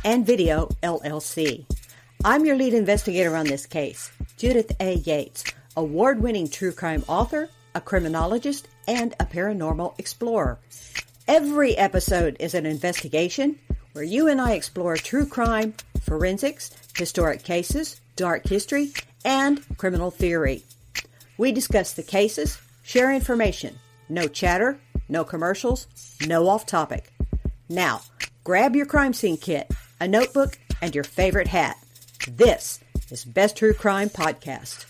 and Video, LLC. I'm your lead investigator on this case, Judith A. Yates, award-winning true crime author, a criminologist, and a paranormal explorer. Every episode is an investigation where you and I explore true crime, forensics, historic cases, dark history, and criminal theory. We discuss the cases, share information. No chatter, no commercials, no off-topic. Now, grab your crime scene kit, a notebook, and your favorite hat. This is Best True Crime Podcast.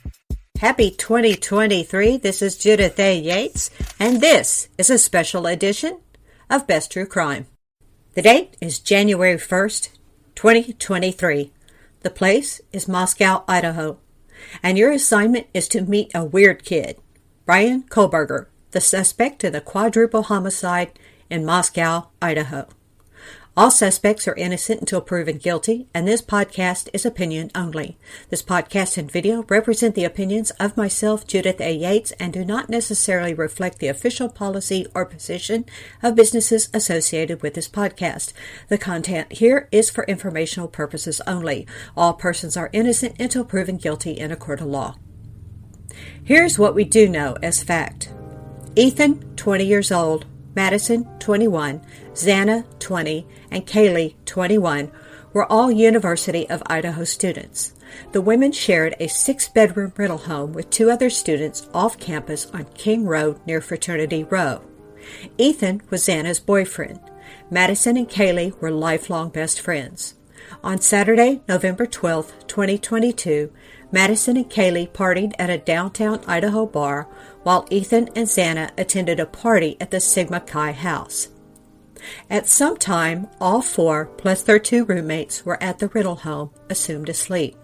Happy 2023. This is Judith A. Yates, and this is a special edition of Best True Crime. The date is January 1st, 2023. The place is Moscow, Idaho. And your assignment is to meet a weird kid, Bryan Kohberger, the suspect in the quadruple homicide in Moscow, Idaho. All suspects are innocent until proven guilty, and this podcast is opinion only. This podcast and video represent the opinions of myself, Judith A. Yates, and do not necessarily reflect the official policy or position of businesses associated with this podcast. The content here is for informational purposes only. All persons are innocent until proven guilty in a court of law. Here's what we do know as fact. Ethan, 20 years old, Madison, 21, Xana, 20, and Kaylee, 21, were all University of Idaho students. The women shared a 6-bedroom rental home with 2 other students off campus on King Road near Fraternity Row. Ethan was Xana's boyfriend. Madison and Kaylee were lifelong best friends. On Saturday, November 12, 2022, Madison and Kaylee partied at a downtown Idaho bar while Ethan and Xana attended a party at the Sigma Chi house. At some time, all 4, plus their 2 roommates, were at the rental home, assumed asleep.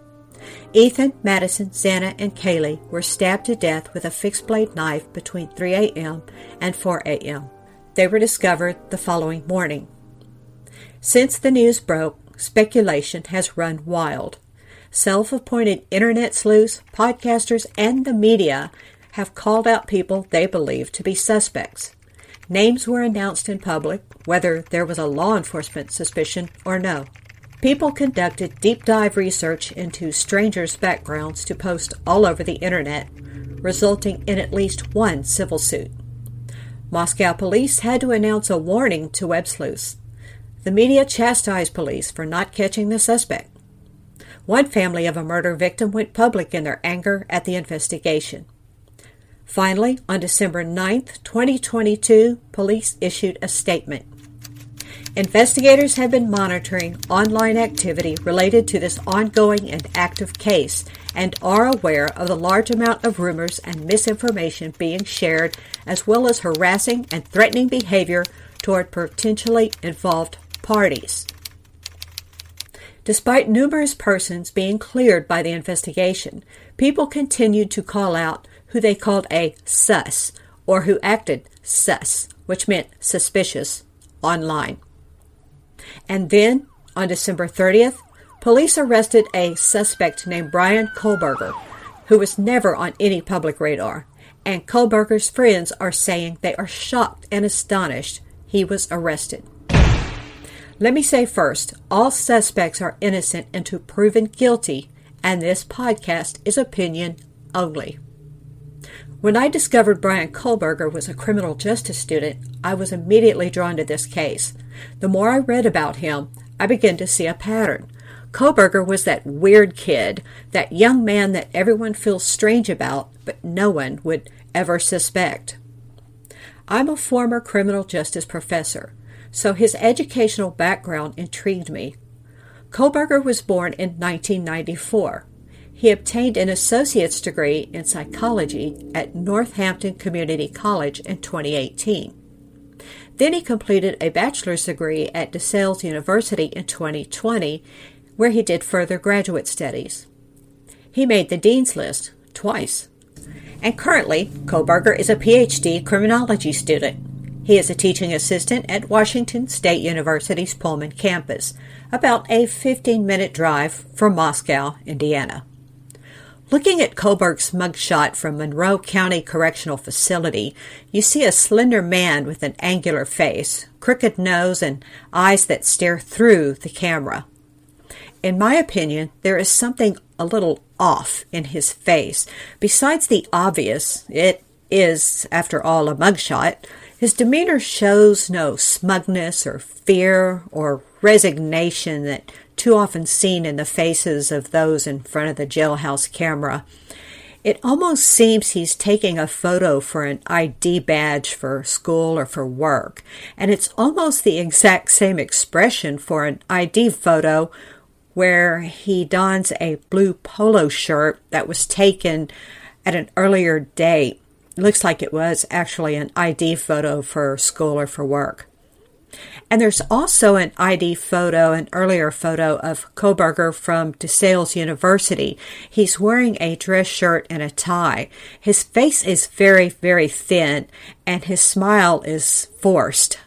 Ethan, Madison, Xana, and Kaylee were stabbed to death with a fixed-blade knife between 3 a.m. and 4 a.m. They were discovered the following morning. Since the news broke, speculation has run wild. Self-appointed internet sleuths, podcasters, and the media have called out people they believe to be suspects. Names were announced in public, whether there was a law enforcement suspicion or no. People conducted deep dive research into strangers' backgrounds to post all over the internet, resulting in at least 1 civil suit. Moscow police had to announce a warning to web sleuths. The media chastised police for not catching the suspect. One family of a murder victim went public in their anger at the investigation. Finally, on December 9th, 2022, police issued a statement. Investigators have been monitoring online activity related to this ongoing and active case and are aware of the large amount of rumors and misinformation being shared, as well as harassing and threatening behavior toward potentially involved parties. Despite numerous persons being cleared by the investigation, people continued to call out who they called a sus, or who acted sus, which meant suspicious, online. And then, on December 30th, police arrested a suspect named Bryan Kohberger, who was never on any public radar, and Kohberger's friends are saying they are shocked and astonished he was arrested. Let me say first, all suspects are innocent until proven guilty, and this podcast is opinion only. When I discovered Bryan Kohberger was a criminal justice student, I was immediately drawn to this case. The more I read about him, I began to see a pattern. Kohberger was that weird kid, that young man that everyone feels strange about, but no one would ever suspect. I'm a former criminal justice professor, so his educational background intrigued me. Kohberger was born in 1994. He obtained an associate's degree in psychology at Northampton Community College in 2018. Then he completed a bachelor's degree at DeSales University in 2020, where he did further graduate studies. He made the dean's list twice. And currently, Kohberger is a PhD criminology student. He is a teaching assistant at Washington State University's Pullman campus, about a 15-minute drive from Moscow, Indiana. Looking at Kohberger's mugshot from Monroe County Correctional Facility, you see a slender man with an angular face, crooked nose, and eyes that stare through the camera. In my opinion, there is something a little off in his face. Besides the obvious, it is, after all, a mugshot, his demeanor shows no smugness or fear or resignation that too often seen in the faces of those in front of the jailhouse camera. It almost seems he's taking a photo for an ID badge for school or for work, and it's almost the exact same expression for an ID photo where he dons a blue polo shirt that was taken at an earlier date. It looks like it was actually an ID photo for school or for work. And there's also an ID photo, an earlier photo of Kohberger from DeSales University. He's wearing a dress shirt and a tie. His face is very, very thin, and his smile is forced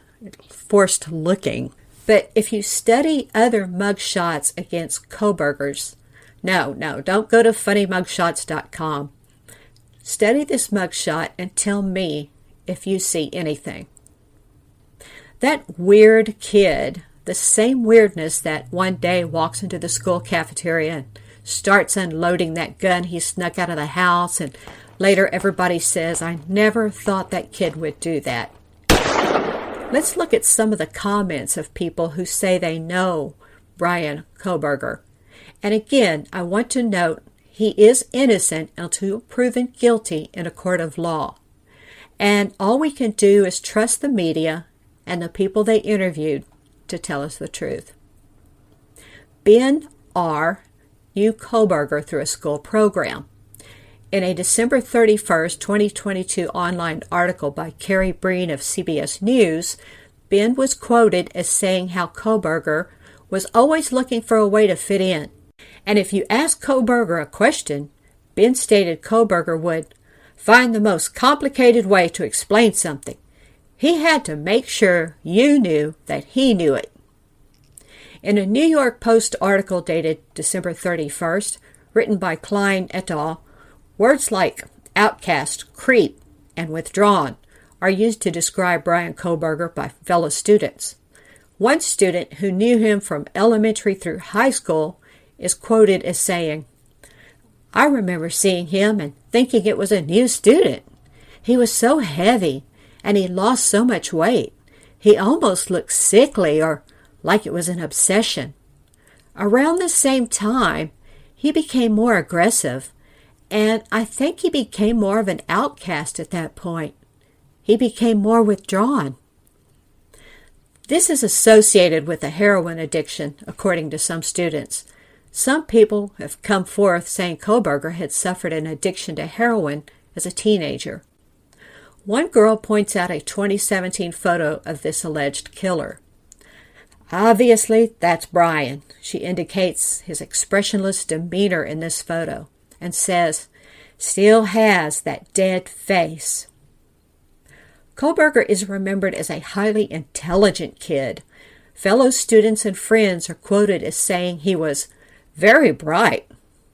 looking. But if you study other mugshots against Kohberger's, no, don't go to funnymugshots.com. Study this mugshot and tell me if you see anything. That weird kid, the same weirdness that one day walks into the school cafeteria and starts unloading that gun he snuck out of the house, and later everybody says, I never thought that kid would do that. Let's look at some of the comments of people who say they know Bryan Kohberger. And again, I want to note he is innocent until proven guilty in a court of law. And all we can do is trust the media and the people they interviewed to tell us the truth. Ben R. knew Kohberger through a school program. In a December 31st, 2022 online article by Carrie Breen of CBS News, Ben was quoted as saying how Kohberger was always looking for a way to fit in. And if you asked Kohberger a question, Ben stated Kohberger would find the most complicated way to explain something. He had to make sure you knew that he knew it. In a New York Post article dated December 31st, written by Klein et al., words like outcast, creep, and withdrawn are used to describe Bryan Kohberger by fellow students. One student who knew him from elementary through high school is quoted as saying, I remember seeing him and thinking it was a new student. He was so heavy, and he lost so much weight. He almost looked sickly or like it was an obsession. Around the same time, he became more aggressive, and I think he became more of an outcast at that point. He became more withdrawn. This is associated with a heroin addiction, according to some students. Some people have come forth saying Kohberger had suffered an addiction to heroin as a teenager. One girl points out a 2017 photo of this alleged killer. Obviously, that's Bryan. She indicates his expressionless demeanor in this photo and says, still has that dead face. Kohberger is remembered as a highly intelligent kid. Fellow students and friends are quoted as saying he was very bright,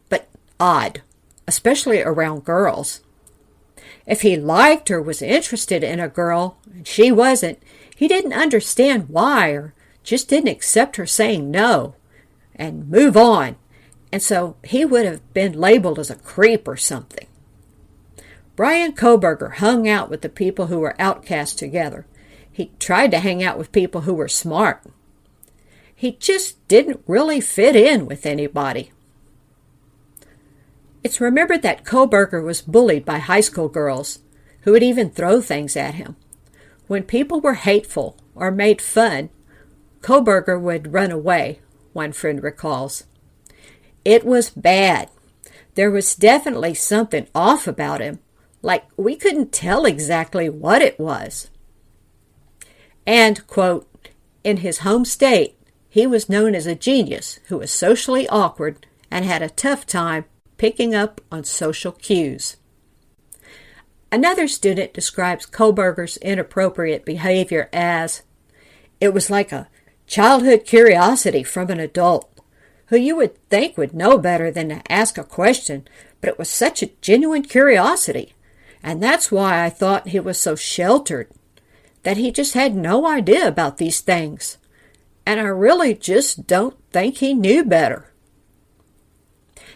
but odd, especially around girls. If he liked or was interested in a girl, and she wasn't, he didn't understand why or just didn't accept her saying no and move on. And so he would have been labeled as a creep or something. Bryan Kohberger hung out with the people who were outcast together. He tried to hang out with people who were smart. He just didn't really fit in with anybody. It's remembered that Kohberger was bullied by high school girls who would even throw things at him. When people were hateful or made fun, Kohberger would run away, one friend recalls. It was bad. There was definitely something off about him, like we couldn't tell exactly what it was. And, quote, in his home state, he was known as a genius who was socially awkward and had a tough time picking up on social cues. Another student describes Kohberger's inappropriate behavior as, it was like a childhood curiosity from an adult, who you would think would know better than to ask a question, but it was such a genuine curiosity, and that's why I thought he was so sheltered, that he just had no idea about these things. and I really just don't think he knew better.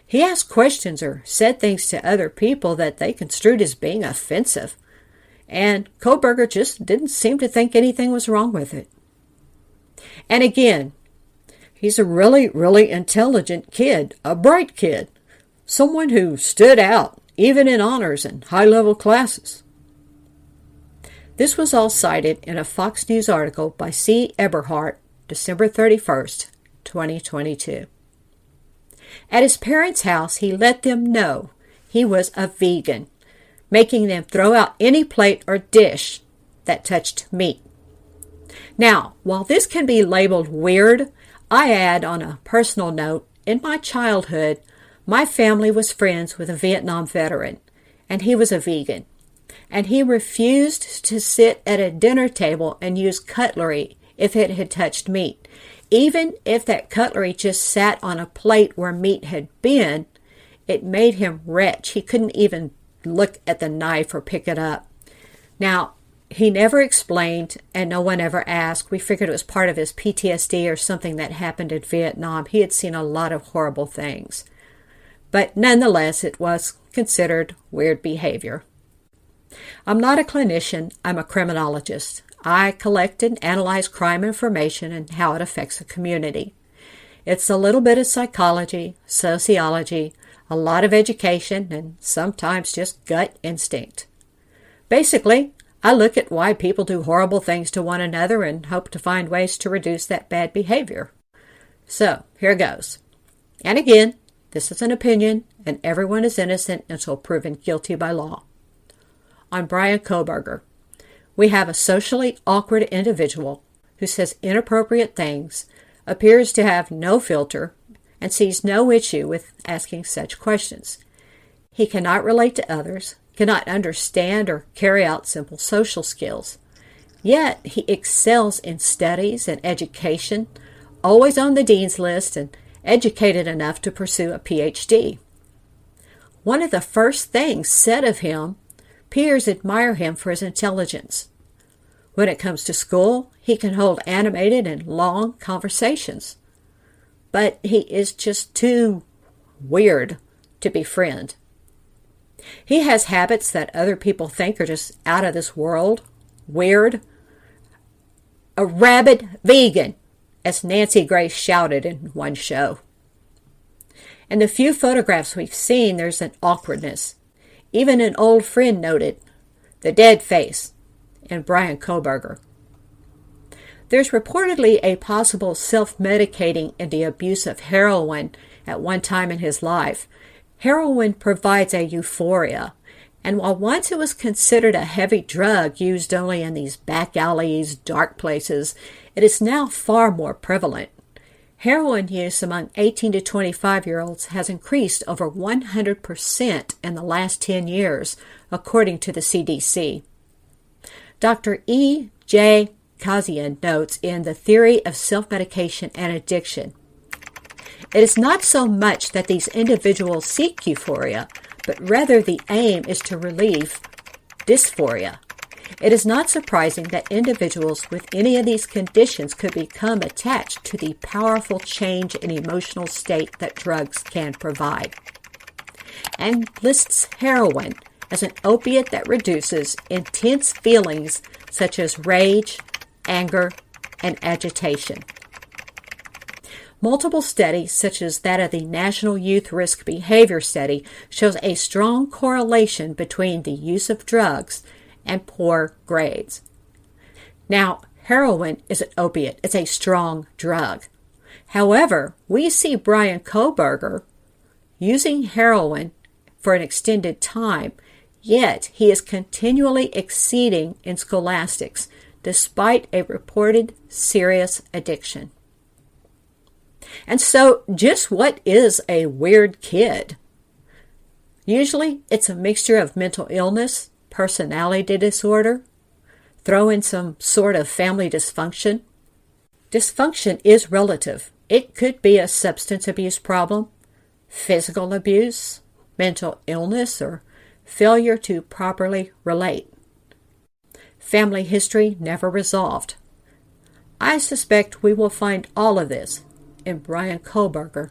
He asked questions or said things to other people that they construed as being offensive, and Kohberger just didn't seem to think anything was wrong with it. And again, he's a really, really intelligent kid, a bright kid, someone who stood out, even in honors and high-level classes. This was all cited in a Fox News article by C. Eberhardt, December 31st, 2022. At his parents' house, he let them know he was a vegan, making them throw out any plate or dish that touched meat. Now, while this can be labeled weird, I add on a personal note, in my childhood, my family was friends with a Vietnam veteran, and he was a vegan, and he refused to sit at a dinner table and use cutlery if it had touched meat. Even if that cutlery just sat on a plate where meat had been, it made him retch. He couldn't even look at the knife or pick it up. Now, he never explained, and no one ever asked. We figured it was part of his PTSD or something that happened in Vietnam. He had seen a lot of horrible things. But nonetheless, it was considered weird behavior. I'm not a clinician. I'm a criminologist. I collect and analyze crime information and how it affects a community. It's a little bit of psychology, sociology, a lot of education, and sometimes just gut instinct. Basically, I look at why people do horrible things to one another and hope to find ways to reduce that bad behavior. So, here goes. And again, this is an opinion, and everyone is innocent until proven guilty by law. On Bryan Kohberger, we have a socially awkward individual who says inappropriate things, appears to have no filter, and sees no issue with asking such questions. He cannot relate to others, cannot understand or carry out simple social skills. Yet he excels in studies and education, always on the dean's list and educated enough to pursue a PhD. One of the first things said of him, peers admire him for his intelligence. When it comes to school, he can hold animated and long conversations. But he is just too weird to befriend. He has habits that other people think are just out of this world. Weird. A rabid vegan, as Nancy Grace shouted in one show. In the few photographs we've seen, there's an awkwardness. Even an old friend noted, the dead face, in Bryan Kohberger. There's reportedly a possible self-medicating in the abuse of heroin at one time in his life. Heroin provides a euphoria, and while once it was considered a heavy drug used only in these back alleys, dark places, it is now far more prevalent. Heroin use among 18 to 25-year-olds has increased over 100% in the last 10 years, according to the CDC. Dr. E. J. Kazian notes in The Theory of Self-Medication and Addiction, it is not so much that these individuals seek euphoria, but rather the aim is to relieve dysphoria. It is not surprising that individuals with any of these conditions could become attached to the powerful change in emotional state that drugs can provide. And lists heroin as an opiate that reduces intense feelings such as rage, anger, and agitation. Multiple studies, such as that of the National Youth Risk Behavior Study, shows a strong correlation between the use of drugs and poor grades. Now, heroin is an opiate. It's a strong drug. However, we see Bryan Kohberger using heroin for an extended time, yet he is continually exceeding in scholastics, despite a reported serious addiction. And so, just what is a weird kid? Usually, it's a mixture of mental illness, personality disorder, throw in some sort of family dysfunction. Dysfunction is relative. It could be a substance abuse problem, physical abuse, mental illness, or failure to properly relate. Family history never resolved. I suspect we will find all of this in Bryan Kohberger